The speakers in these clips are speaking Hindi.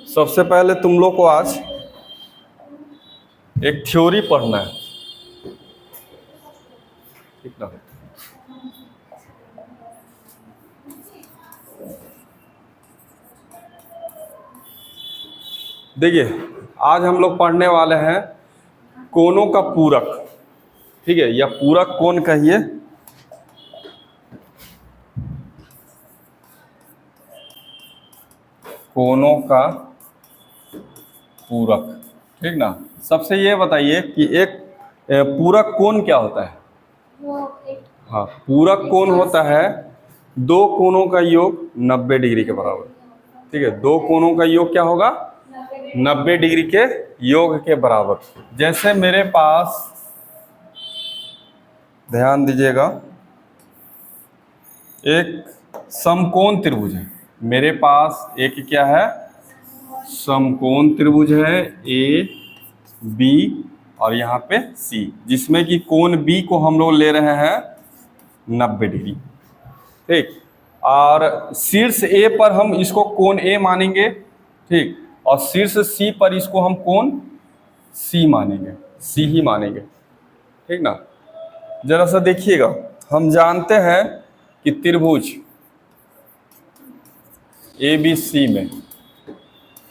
सबसे पहले तुम लोग को आज एक थ्योरी पढ़ना है, ठीक ना। देखिए, आज हम लोग पढ़ने वाले हैं कोनों का पूरक, ठीक है, या पूरक कोण कहिए। कोनों का पूरक, ठीक ना। सबसे ये बताइए कि एक पूरक कोण क्या होता है। हाँ, पूरक कोण होता है दो कोनों का योग 90 डिग्री के बराबर, ठीक है। दो कोनों का योग क्या होगा, 90 डिग्री के योग के बराबर। जैसे मेरे पास, ध्यान दीजिएगा, एक समकोण त्रिभुज है। मेरे पास एक क्या है, समकोण त्रिभुज है, ए बी और यहाँ पे सी, जिसमें कि कोण बी को हम लोग ले रहे हैं 90 डिग्री, ठीक। और शीर्ष ए पर हम इसको कोण ए मानेंगे, ठीक, और शीर्ष सी पर इसको हम कोण सी मानेंगे, सी ही मानेंगे, ठीक ना। जरा सा देखिएगा, हम जानते हैं कि त्रिभुज ए बी सी में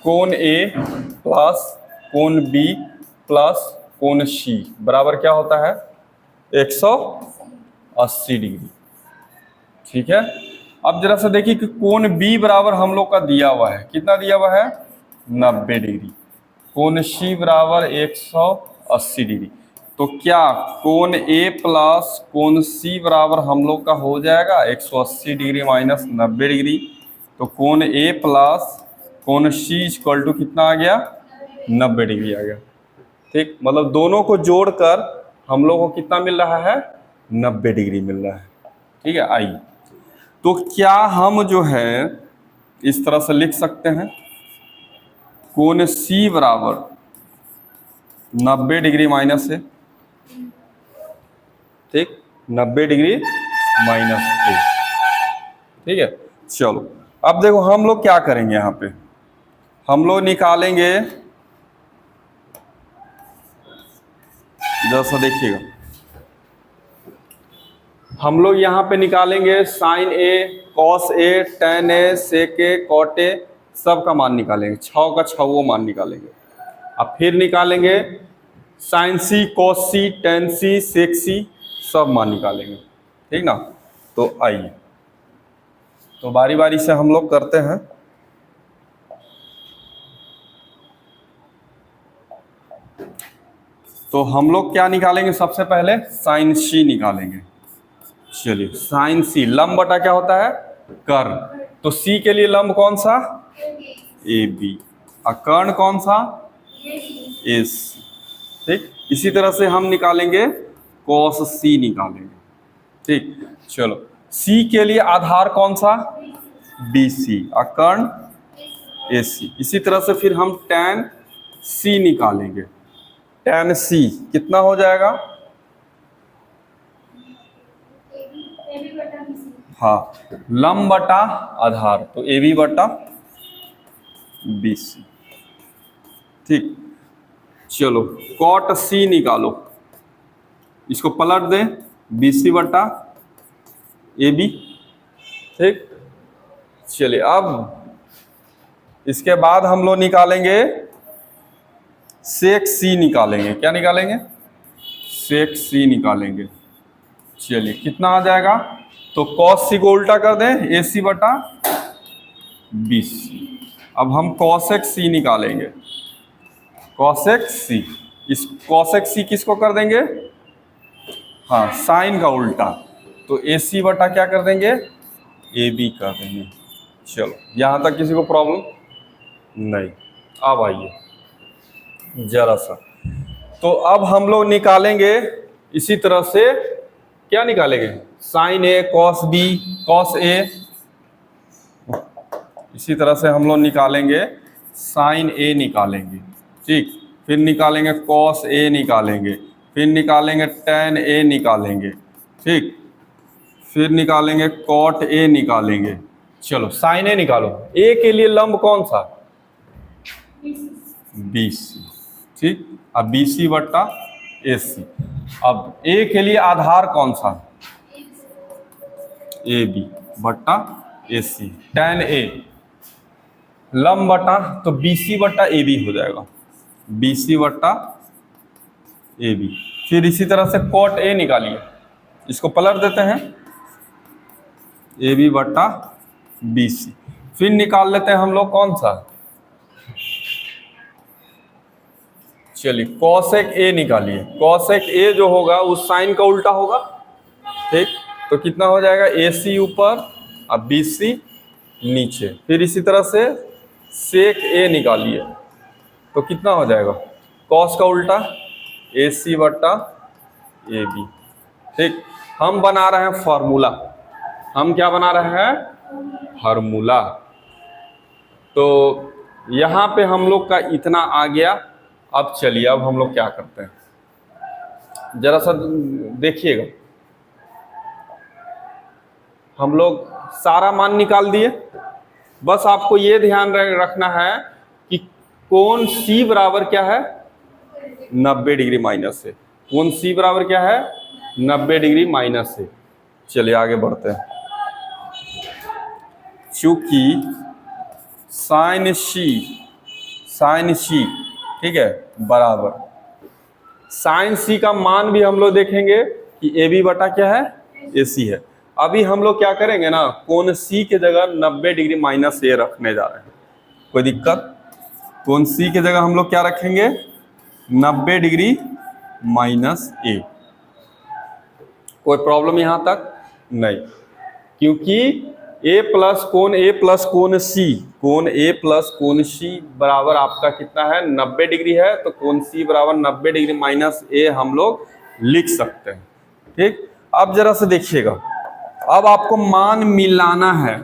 कोण ए प्लस कोण बी प्लस कोण सी बराबर क्या होता है, 180 डिग्री, ठीक है। अब जरा सा देखिए कि कोण बी बराबर हम लोग का दिया हुआ है, कितना दिया हुआ है, 90 डिग्री। कोण सी बराबर 180 डिग्री। तो क्या कोण ए प्लस कोण सी बराबर हम लोग का हो जाएगा 180 डिग्री माइनस 90 डिग्री। तो कोण ए प्लस कोण सी इक्वल टू कितना आ गया, 90 डिग्री आ गया, ठीक। मतलब दोनों को जोड़कर हम लोग को कितना मिल रहा है, 90 डिग्री मिल रहा है, ठीक है। आइए, तो क्या हम जो है इस तरह से लिख सकते हैं, कोण सी बराबर 90 डिग्री माइनस है, ठीक, 90 डिग्री माइनस ए, ठीक है। चलो, अब देखो हम लोग क्या करेंगे, यहाँ पे हम लोग निकालेंगे, जैसा देखिएगा, हम लोग यहाँ पे निकालेंगे sine A, cos A, tan A, sec A, cot A, सब का मान निकालेंगे, 6 का 6 मान निकालेंगे। अब फिर निकालेंगे साइन सी, कॉस सी, टेन सी, सेक सी, सब मान निकालेंगे, ठीक ना। तो आइए, तो बारी बारी से हम लोग करते हैं। तो हम लोग क्या निकालेंगे, सबसे पहले साइन सी निकालेंगे। चलिए, साइन सी लंब बटा क्या होता है, कर्ण। तो सी के लिए लंब कौन सा, ए बी, और कर्ण कौन सा, ए सी, ठीक। इसी तरह से हम निकालेंगे कॉस सी निकालेंगे, ठीक। चलो, सी के लिए आधार कौन सा, बी सी, और कर्ण ए सी। इसी तरह से फिर हम tan सी निकालेंगे। tan सी कितना हो जाएगा, हाँ, लंब बटा आधार, तो ए बी बटा बी सी, ठीक। चलो, कॉट सी निकालो, इसको पलट दें, बी सी बटा ए बी, ठीक। चलिए, अब इसके बाद हम लोग निकालेंगे सेक सी निकालेंगे। क्या निकालेंगे, सेक सी निकालेंगे। चलिए, कितना आ जाएगा, तो कॉस सी को उल्टा कर दें, ए सी बटा बी सी। अब हम कॉसेक सी निकालेंगे, कॉसेक सी। इस कॉसेक सी किसको कर देंगे, हाँ, साइन का उल्टा, तो ए सी बटा क्या कर देंगे, ए बी कर देंगे। चलो, यहाँ तक किसी को प्रॉब्लम नहीं। अब आइए जरा सा, तो अब हम लोग निकालेंगे इसी तरह से, क्या निकालेंगे, sine A, cos B, cos A. इसी तरह से हम लोग निकालेंगे साइन ए निकालेंगे, ठीक। फिर निकालेंगे कॉस ए निकालेंगे, फिर निकालेंगे टेन ए निकालेंगे, ठीक। फिर निकालेंगे कॉट ए निकालेंगे। चलो, साइन ए निकालो। ए के लिए लंब कौन सा, बी सी। ठीक, अब बी सी बट्टा ए सी। अब ए के लिए आधार कौन सा है? ए बी बट्टा ए सी। tan ए लंब बटा तो बी सी बट्टा ए बी हो जाएगा, बी सी बट्टा ए बी। फिर इसी तरह से cot ए निकालिए, इसको पलट देते हैं, ए बी बट्टा बी सी। फिर निकाल लेते हैं हम लोग कौन सा, चलिए कॉसेक ए निकालिए। कॉसेक ए जो होगा उस साइन का उल्टा होगा। ठीक, तो कितना हो जाएगा, ए सी ऊपर अब बी सी नीचे। फिर इसी तरह से सेक ए निकालिए तो कितना हो जाएगा, कॉस का उल्टा ए सी बट्टा ए बी। ठीक, हम बना रहे हैं फॉर्मूला, हम क्या बना रहे हैं, फार्मूला। तो यहाँ पे हम लोग का इतना आ गया। अब चलिए अब हम लोग क्या करते हैं, जरा सा देखिएगा। हम लोग सारा मान निकाल दिए, बस आपको ये ध्यान रखना है कि कोण सी बराबर क्या है, 90 डिग्री माइनस से। कोण सी बराबर क्या है, 90 डिग्री माइनस से। चलिए आगे बढ़ते हैं। चूंकि साइन सी ठीक है बराबर, साइन सी का मान भी हम लोग देखेंगे कि ए बी बटा क्या है, ए सी है। अभी हम लोग क्या करेंगे ना, कोण सी के जगह 90 डिग्री माइनस ए रखने जा रहे हैं। कोई दिक्कत, कोण सी के जगह हम लोग क्या रखेंगे, 90 डिग्री माइनस ए। कोई प्रॉब्लम यहाँ तक नहीं, क्योंकि ए प्लस कोण सी, कोण ए प्लस कोण सी बराबर आपका कितना है, 90 डिग्री है। तो कोण सी बराबर 90 डिग्री माइनस ए हम लोग लिख सकते हैं। ठीक, अब जरा से देखिएगा, अब आपको मान मिलाना है।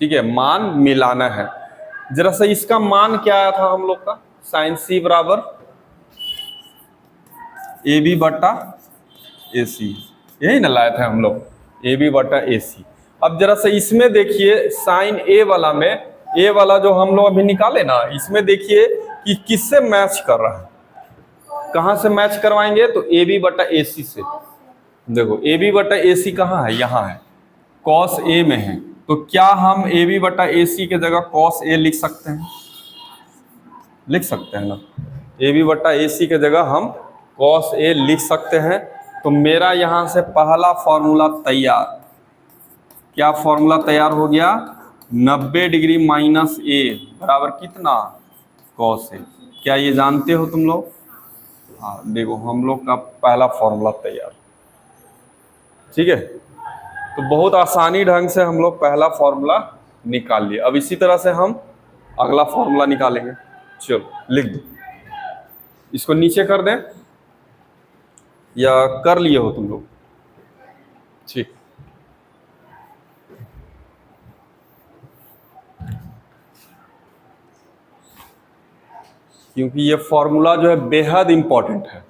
ठीक है, मान मिलाना है। जरा सा इसका मान क्या आया था हम लोग का, साइन सी बराबर ए बी बट्टा ए सी, यही ना लाए थे हम लोग, ए बी बट्टा ए सी। अब जरा सा इसमें देखिए, साइन ए वाला में, ए वाला जो हम लोग अभी निकाले ना, इसमें देखिए कि किससे मैच कर रहा है। कहाँ से मैच करवाएंगे, तो ए बी बट्टा ए सी से। देखो ए बी बट्टा ए सी कहाँ है, यहाँ है, कॉस ए में है। तो क्या हम ए बी बट्टा ए सी के जगह कॉस ए लिख सकते हैं, लिख सकते हैं ना। ए बी बट्टा ए सी के जगह हम कॉस ए लिख सकते हैं। तो मेरा यहाँ से पहला फॉर्मूला तैयार। क्या फॉर्मूला तैयार हो गया, 90 डिग्री माइनस ए बराबर कितना, कॉस ए। क्या ये जानते हो तुम लोग, हाँ देखो हम लोग का पहला फॉर्मूला तैयार। ठीक है, तो बहुत आसानी ढंग से हम लोग पहला फॉर्मूला निकाल लिए। अब इसी तरह से हम अगला फॉर्मूला निकालेंगे। चलो लिख दो, इसको नीचे कर दें, या कर लिए हो तुम लोग, ठीक। क्योंकि ये फॉर्मूला जो है बेहद इंपॉर्टेंट है।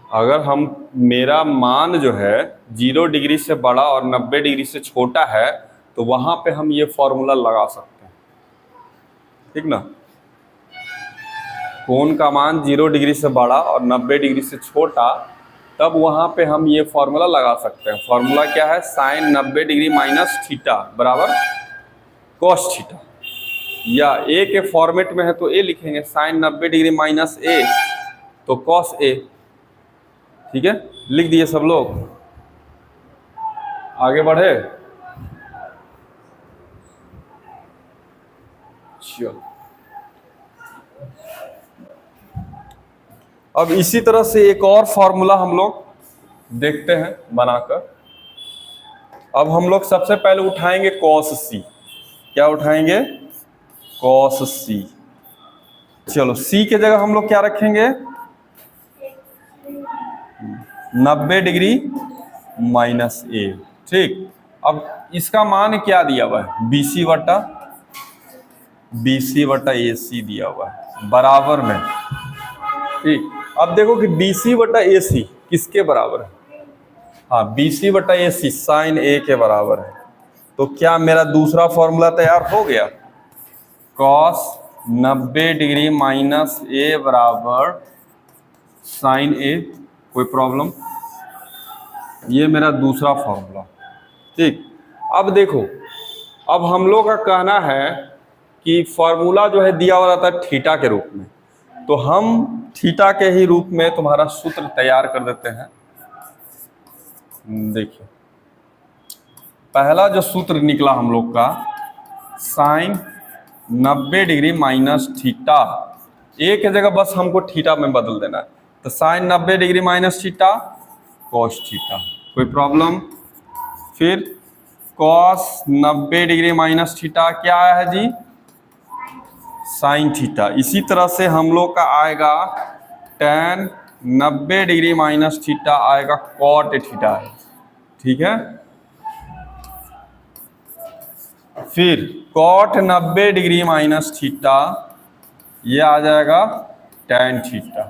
अगर हम, मेरा मान जो है 0 डिग्री से बड़ा और 90 डिग्री से छोटा है, तो वहां पे हम ये फॉर्मूला लगा सकते हैं। ठीक ना, कोण का मान 0 डिग्री से बड़ा और 90 डिग्री से छोटा, तब वहां पे हम ये फॉर्मूला लगा सकते हैं। फॉर्मूला क्या है, साइन 90 डिग्री माइनस थीटा बराबर कॉस थीटा, या ए के फॉर्मेट में है तो ए लिखेंगे, साइन 90 डिग्री माइनस ए तो कॉस ए। ठीक है, लिख दिए सब लोग, आगे बढ़े। चलो अब इसी तरह से एक और फॉर्मूला हम लोग देखते हैं बनाकर। अब हम लोग सबसे पहले उठाएंगे कॉस सी। क्या उठाएंगे, कॉस सी। चलो सी के जगह हम लोग क्या रखेंगे, 90 डिग्री माइनस ए। ठीक, अब इसका मान क्या दिया हुआ है, बी सी बटा ए सी दिया हुआ है बराबर में। ठीक, अब देखो कि बी सी बटा ए सी किसके बराबर है, हाँ बी सी बटा ए सी साइन ए के बराबर है। तो क्या मेरा दूसरा फॉर्मूला तैयार हो गया, कॉस 90 डिग्री माइनस ए बराबर साइन ए। कोई प्रॉब्लम? ये मेरा दूसरा फॉर्मूला। ठीक, अब देखो, अब हम लोग का कहना है कि फॉर्मूला जो है दिया हुआ रहता है थीटा के रूप में, तो हम थीटा के ही रूप में तुम्हारा सूत्र तैयार कर देते हैं। देखिए, पहला जो सूत्र निकला हम लोग का, साइन 90 डिग्री माइनस थीटा, एक की जगह बस हमको थीटा में बदल देना है, तो sine 90 degree minus theta cos theta. कोई प्रॉब्लम? फिर कॉस 90 डिग्री माइनस थीटा क्या है जी? Sine theta. इसी तरह से हम लोग का आएगा tan 90 डिग्री माइनस थीटा आएगा कॉट थीटा है। ठीक है, फिर कॉट 90 डिग्री माइनस थीटा ये आ जाएगा tan थीटा।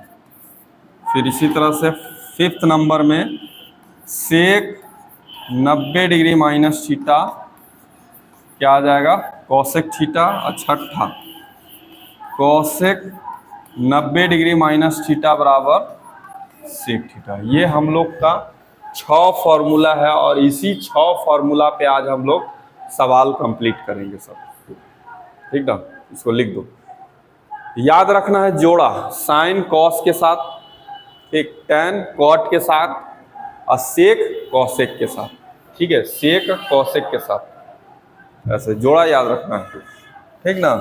फिर इसी तरह से फिफ्थ नंबर में सेक 90 डिग्री माइनस थीटा क्या आ जाएगा? Cosec theta. और छठा कॉसेक 90 डिग्री माइनस थीटा बराबर सेक थीटा। ये हम लोग का 6 फॉर्मूला है और इसी 6 फॉर्मूला पे आज हम लोग सवाल कंप्लीट करेंगे सब। ठीक ना, इसको लिख दो। याद रखना है जोड़ा, साइन कॉस के साथ, एक tan कॉट के साथ और सेक कॉसेक के साथ। ठीक है, सेक कॉसेक के साथ ऐसे जोड़ा याद रखना है। ठीक ना,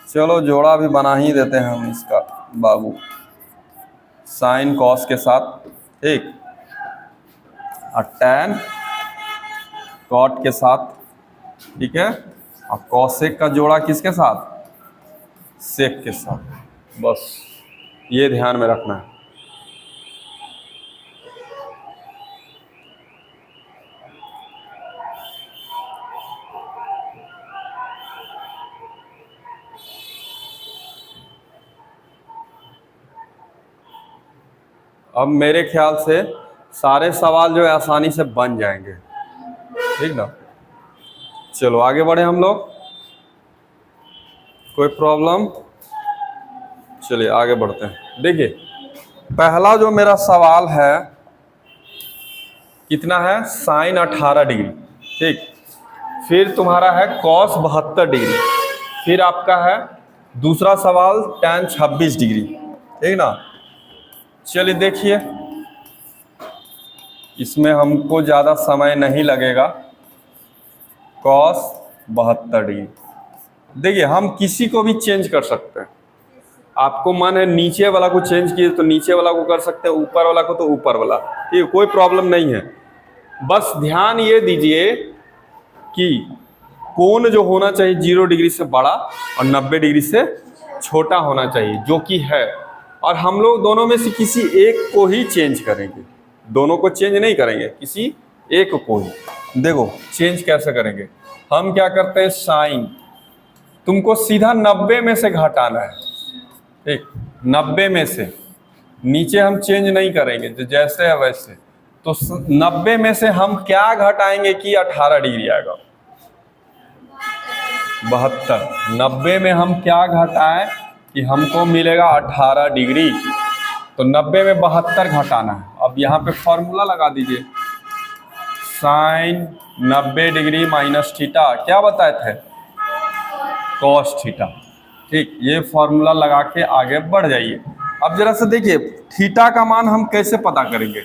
चलो जोड़ा भी बना ही देते हैं हम इसका बाबू, साइन कॉस के साथ, ठीक, और tan कॉट के साथ। ठीक है, और कॉसेक का जोड़ा किसके साथ? सेक के साथ। बस ये ध्यान में रखना है। अब मेरे ख्याल से सारे सवाल जो है आसानी से बन जाएंगे। ठीक ना, चलो आगे बढ़े हम लोग। कोई प्रॉब्लम? चलिए आगे बढ़ते हैं। देखिए, पहला जो मेरा सवाल है कितना है? Sine 18 degree. ठीक, फिर तुम्हारा है कॉस 72 डिग्री, फिर आपका है दूसरा सवाल tan 26 डिग्री। ठीक ना, चलिए देखिए, इसमें हमको ज़्यादा समय नहीं लगेगा। कॉस 72 डिग्री, देखिए हम किसी को भी चेंज कर सकते हैं। आपको मन है नीचे वाला को चेंज किए तो नीचे वाला को कर सकते हैं, ऊपर वाला को तो ऊपर वाला। ठीक है, कोई प्रॉब्लम नहीं है। बस ध्यान ये दीजिए कि कोण जो होना चाहिए 0 डिग्री से बड़ा और 90 डिग्री से छोटा होना चाहिए, जो कि है। और हम लोग दोनों में से किसी एक को ही चेंज करेंगे, दोनों को चेंज नहीं करेंगे, किसी एक को ही। देखो चेंज कैसे करेंगे, हम क्या करते हैं, साइन तुमको सीधा 90 में से घटाना है। ठीक, 90 में से, नीचे हम चेंज नहीं करेंगे, जो जैसे है वैसे। तो 90 में से हम क्या घटाएंगे कि 18 डिग्री आएगा? 72। 90 में हम क्या घटाएं कि हमको मिलेगा 18 डिग्री, तो 90 में 72 घटाना है। अब यहाँ पे फॉर्मूला लगा दीजिए, साइन 90 डिग्री माइनस थीटा क्या बताए थे? Cos theta. ठीक, ये फॉर्मूला लगा के आगे बढ़ जाइए। अब जरा से देखिए थीटा का मान हम कैसे पता करेंगे,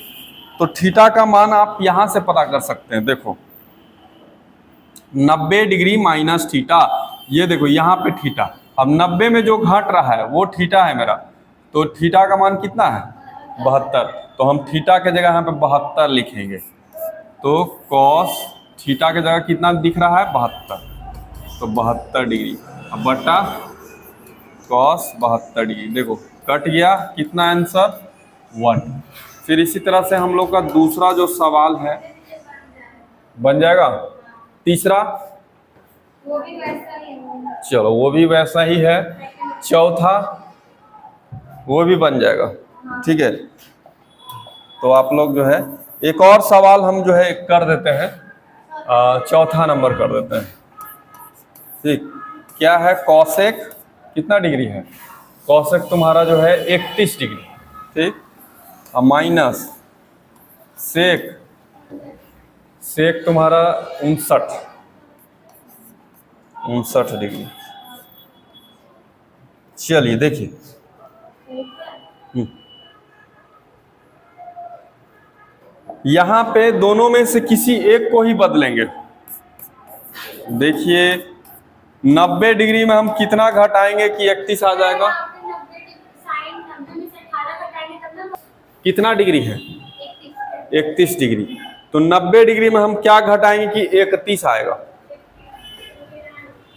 तो थीटा का मान आप यहाँ से पता कर सकते हैं। देखो 90 डिग्री माइनस थीटा, ये देखो यहाँ पे थीटा, अब 90 में जो घट रहा है वो थीटा है मेरा, तो थीटा का मान कितना है? 72। तो हम थीटा के जगह यहाँ पे 72 लिखेंगे, तो कॉस थीटा के जगह कितना दिख रहा है? 72, तो 72 डिग्री। अब बटा कॉस 72 डिग्री, देखो कट गया, कितना आंसर? 1। फिर इसी तरह से हम लोग का दूसरा जो सवाल है बन जाएगा, तीसरा वो भी वैसा ही है। चलो वो भी वैसा ही है, चौथा वो भी बन जाएगा। ठीक है, तो आप लोग जो है एक और सवाल हम जो है कर देते हैं, चौथा नंबर कर देते हैं। ठीक, क्या है? कॉसेक कितना डिग्री है? कौशिक तुम्हारा जो है 31 डिग्री, ठीक। अब माइनस सेक, सेक तुम्हारा 59 डिग्री। चलिए देखिए, यहां पे दोनों में से किसी एक को ही बदलेंगे। देखिए 90 डिग्री में हम कितना घटाएंगे कि 31 आ जाएगा? कितना डिग्री है? 31 डिग्री। तो 90 डिग्री में हम क्या घटाएंगे कि 31 आएगा?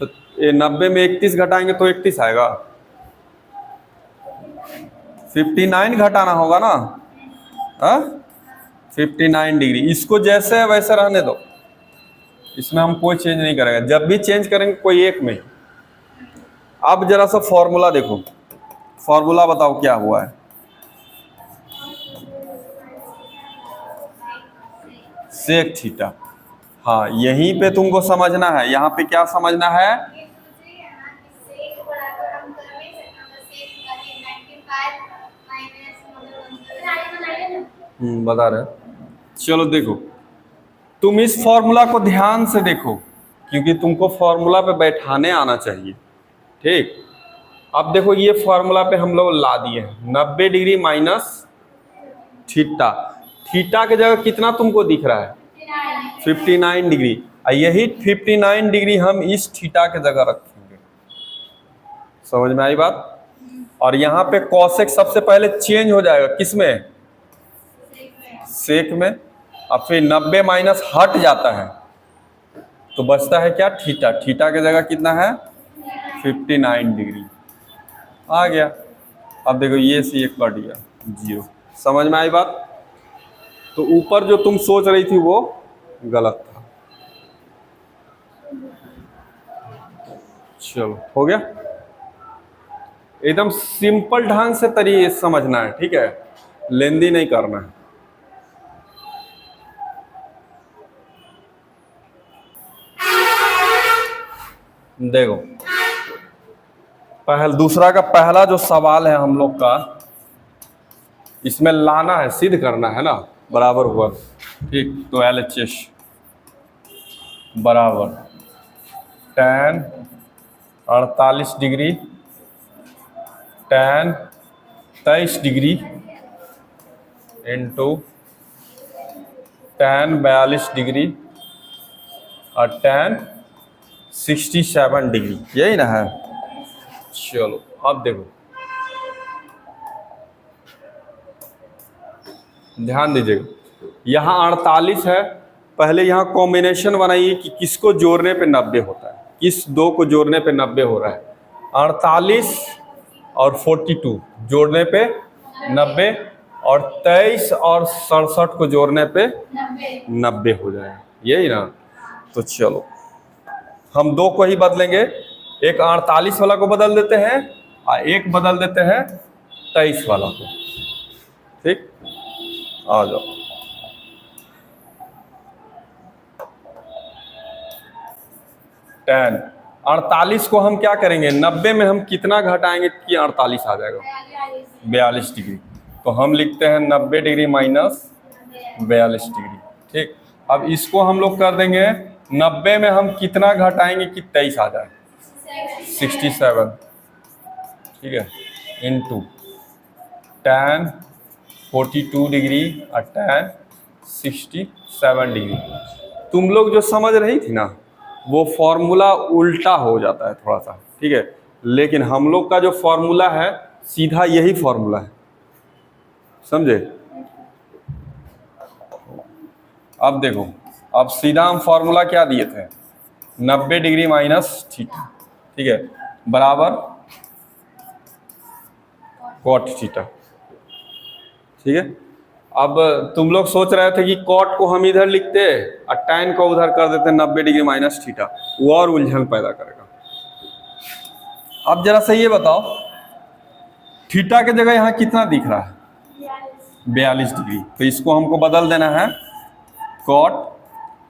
तो ये 90 में 31 घटाएंगे तो 31 आएगा। 59 घटाना होगा ना, हाँ 59 डिग्री। इसको जैसे है वैसे रहने दो, इसमें हम कोई चेंज नहीं करेंगे। जब भी चेंज करेंगे कोई एक में। अब जरा सा फॉर्मूला देखो, फॉर्मूला बताओ क्या हुआ है। सेक थीटा, हाँ यहीं पे तुमको समझना है। यहाँ पे क्या समझना है? बता रहे। चलो देखो, तुम इस फॉर्मूला को ध्यान से देखो, क्योंकि तुमको फॉर्मूला पे बैठाने आना चाहिए, ठीक। अब देखो ये फॉर्मूला पे हम लोग ला दिए हैं 90 डिग्री माइनस थीटा। थीटा की जगह कितना तुमको दिख रहा है? 59 डिग्री। यही 59 डिग्री हम इस थीटा के जगह रखेंगे। समझ में आई बात? और यहाँ पे कॉसेक सबसे पहले चेंज हो जाएगा, किसमें? सेक में। अब फिर 90 माइनस हट जाता है तो बचता है क्या? थीटा। थीटा की जगह कितना है? 59 डिग्री आ गया। अब देखो ये से एक कट गया, 0। समझ में आई बात? तो ऊपर जो तुम सोच रही थी वो गलत था। चलो हो गया। एकदम सिंपल ढंग से तरीके समझना है, ठीक है, लेंदी नहीं करना है। देखो दूसरा का पहला जो सवाल है हम लोग का, इसमें लाना है, सिद्ध करना है ना, बराबर हुआ, ठीक। तो LHS बराबर tan 48 degree tan 23 degree into tan 42 degree और tan 67 डिग्री, यही ना है। चलो अब देखो, ध्यान दीजिएगा, यहाँ 48 है। पहले यहाँ कॉम्बिनेशन बनाइए कि किसको जोड़ने पे 90 होता है, किस दो को जोड़ने पे 90 हो रहा है। 48 और 42 जोड़ने पे 90, और 23 और 67 को जोड़ने पे 90 हो जाएगा, यही ना। तो चलो हम दो को ही बदलेंगे, एक 48 वाला को बदल देते हैं और एक बदल देते हैं 23 वाला को, ठीक। आ जाओ, tan 48 को हम क्या करेंगे? 90 में हम कितना घटाएंगे कि 48 आ जाएगा? 42 डिग्री। तो हम लिखते हैं 90 डिग्री माइनस 42 डिग्री, ठीक। अब इसको हम लोग कर देंगे 90 में हम कितना घटाएंगे कि 23 आ जाए? 67, ठीक है, इंटू tan 42 डिग्री और tan 67 डिग्री। तुम लोग जो समझ रही थी ना, वो फॉर्मूला उल्टा हो जाता है थोड़ा सा, ठीक है, लेकिन हम लोग का जो फॉर्मूला है सीधा यही फॉर्मूला है, समझे? अब देखो, अब सीधा हम फॉर्मूला क्या दिए थे? 90 डिग्री माइनस थीटा, ठीक है, बराबर कॉट थीटा, ठीक है। अब तुम लोग सोच रहे थे कि कॉट को हम इधर लिखते और टैन को उधर कर देते 90 डिग्री माइनस थीटा, वो और उलझन पैदा करेगा। अब जरा सही ये बताओ, थीटा की जगह यहाँ कितना दिख रहा है? 42 डिग्री। तो इसको हमको बदल देना है कॉट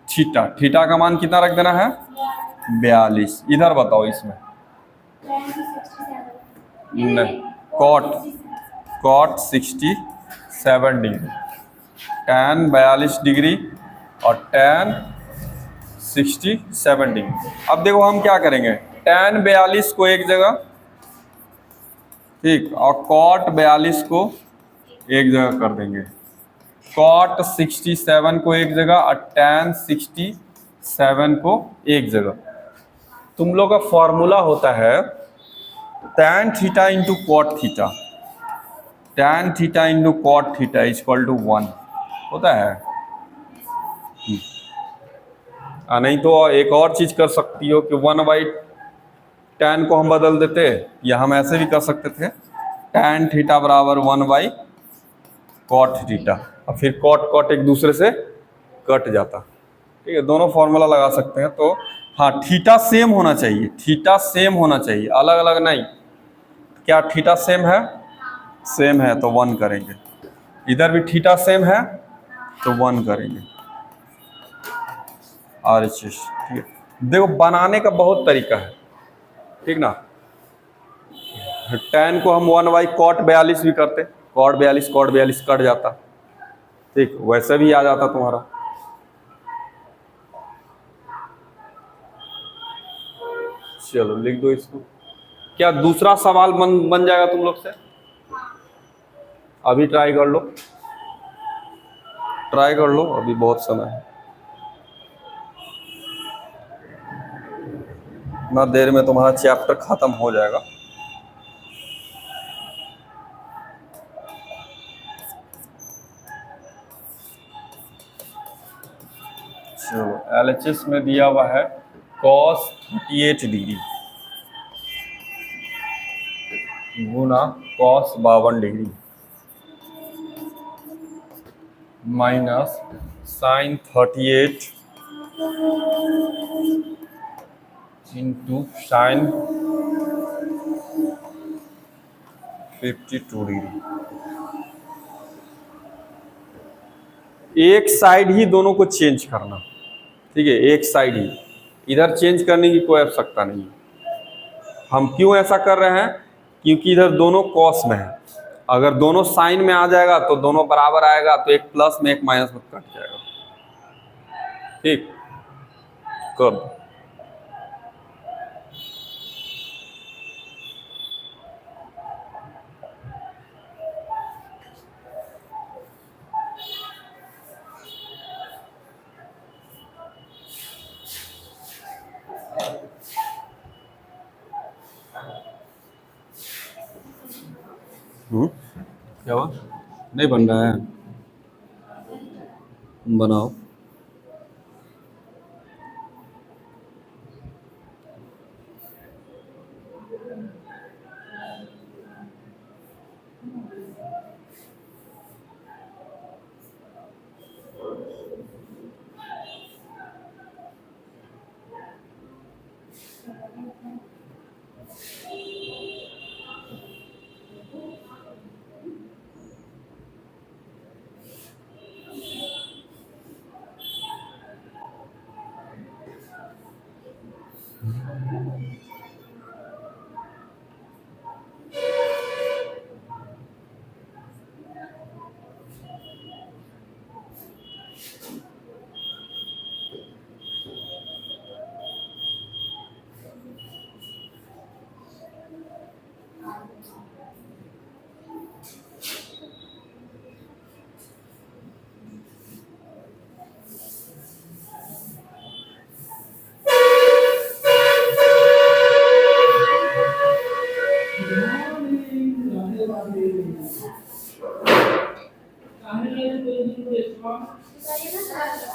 थीटा। थीटा का मान कितना रख देना है? 42। इधर बताओ, इसमें नहीं, कॉट 67 डिग्री, tan 42 डिग्री और tan 67 डिग्री। अब देखो हम क्या करेंगे, tan 42 को एक जगह, ठीक, और cot 42 को एक जगह कर देंगे, cot 67 को एक जगह और tan 67 को एक जगह। तुम लोग का फॉर्मूला होता है tan theta into cot theta, tan theta into cot theta equal to 1 होता है। नहीं तो एक और चीज कर सकती हो कि 1/tan को हम बदल देते, या हम ऐसे भी कर सकते थे tan थीटा बराबर 1/cot थीटा, और फिर कॉट एक दूसरे से कट जाता। ठीक है, दोनों फॉर्मूला लगा सकते हैं। तो हाँ, थीटा सेम होना चाहिए, थीटा सेम होना चाहिए, अलग अलग नहीं। क्या थीटा सेम है? सेम है तो 1 करेंगे। इधर भी थीटा सेम है तो 1 करेंगे। RHS, ठीक है। देखो बनाने का बहुत तरीका है, ठीक ना। tan को हम 1/cot 42 भी करते, cot 42 कट जाता, ठीक, वैसे भी आ जाता तुम्हारा। चलो लिख दो इसको। क्या दूसरा सवाल बन जाएगा तुम लोग से? अभी ट्राई कर लो, अभी बहुत समय है। इतना देर में तुम्हारा चैप्टर खत्म हो जाएगा। चलो, LHS में दिया हुआ है cos 38 डिग्री गुना cos 52 degree minus sin 38 into sin 52 degree. एक साइड ही दोनों को चेंज करना, ठीक है, एक साइड ही, इधर चेंज करने की कोई आवश्यकता नहीं है। हम क्यों ऐसा कर रहे हैं? क्योंकि इधर दोनों कॉस में है, अगर दोनों साइन में आ जाएगा तो दोनों बराबर आएगा, तो एक प्लस में एक माइनस में कट जाएगा। ठीक, कर दो। क्या हुआ? नहीं बन रहा है? बनाओ।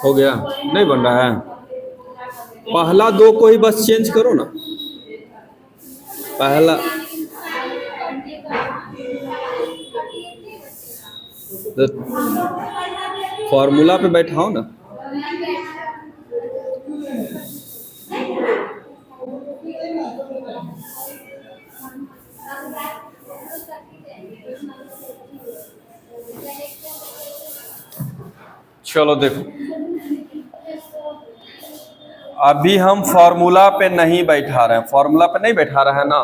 हो गया? नहीं बन रहा है? पहला दो को ही बस चेंज करो ना, पहला तो फॉर्मूला पे बैठाओ ना। चलो देखो, अभी हम फॉर्मूला पे नहीं बैठा रहे हैं, फॉर्मूला पे नहीं बैठा रहे हैं ना,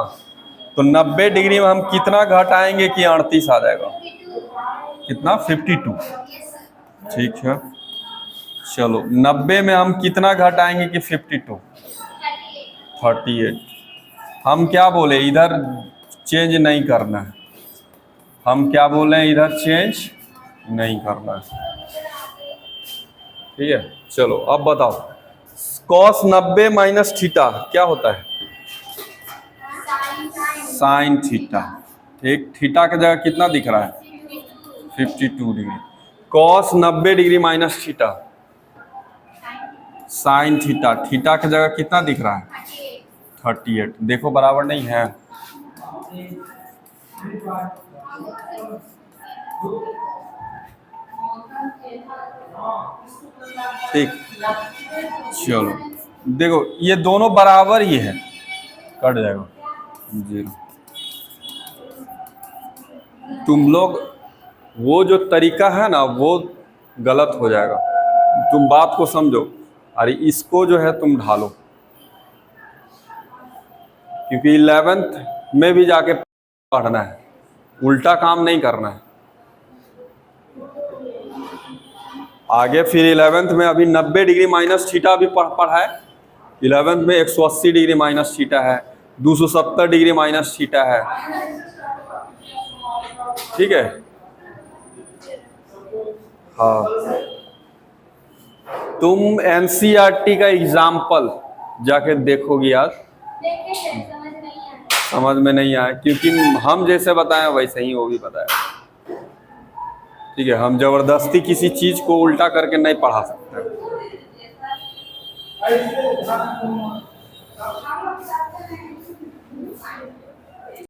तो 90 डिग्री में हम कितना घटाएंगे कि 38 आ जाएगा? कितना? 52। ठीक है, चलो 90 में हम कितना घटाएंगे कि 52? 38। हम क्या बोले, इधर चेंज नहीं करना है। हम क्या बोले, इधर चेंज नहीं करना है। ठीक है, चलो अब बताओ, cos 90 माइनस थीटा क्या होता है? Sine theta. ठीक, थीटा की जगह कितना दिख रहा है? 52 degree. cos 90 degree minus theta sine theta, theta की जगह कितना दिख रहा है? 38। देखो बराबर नहीं है। ठीक, चलो देखो ये दोनों बराबर ही है, कट जाएगा 0। तुम लोग वो जो तरीका है ना वो गलत हो जाएगा, तुम बात को समझो। अरे इसको जो है तुम ढालो, क्योंकि 11th में भी जाके पढ़ना है, उल्टा काम नहीं करना है। आगे फिर 11th में अभी 90 डिग्री माइनस थीटा भी पढ़ा है। 11th में 180 डिग्री माइनस थीटा है, 270 डिग्री माइनस थीटा है। ठीक है, हाँ तुम एनसीईआरटी का एग्जाम्पल जाके देखोगी आज, समझ में नहीं आया, क्योंकि हम जैसे बताएं वैसे ही वो भी बताया। ठीक है, हम जबरदस्ती किसी चीज को उल्टा करके नहीं पढ़ा सकते।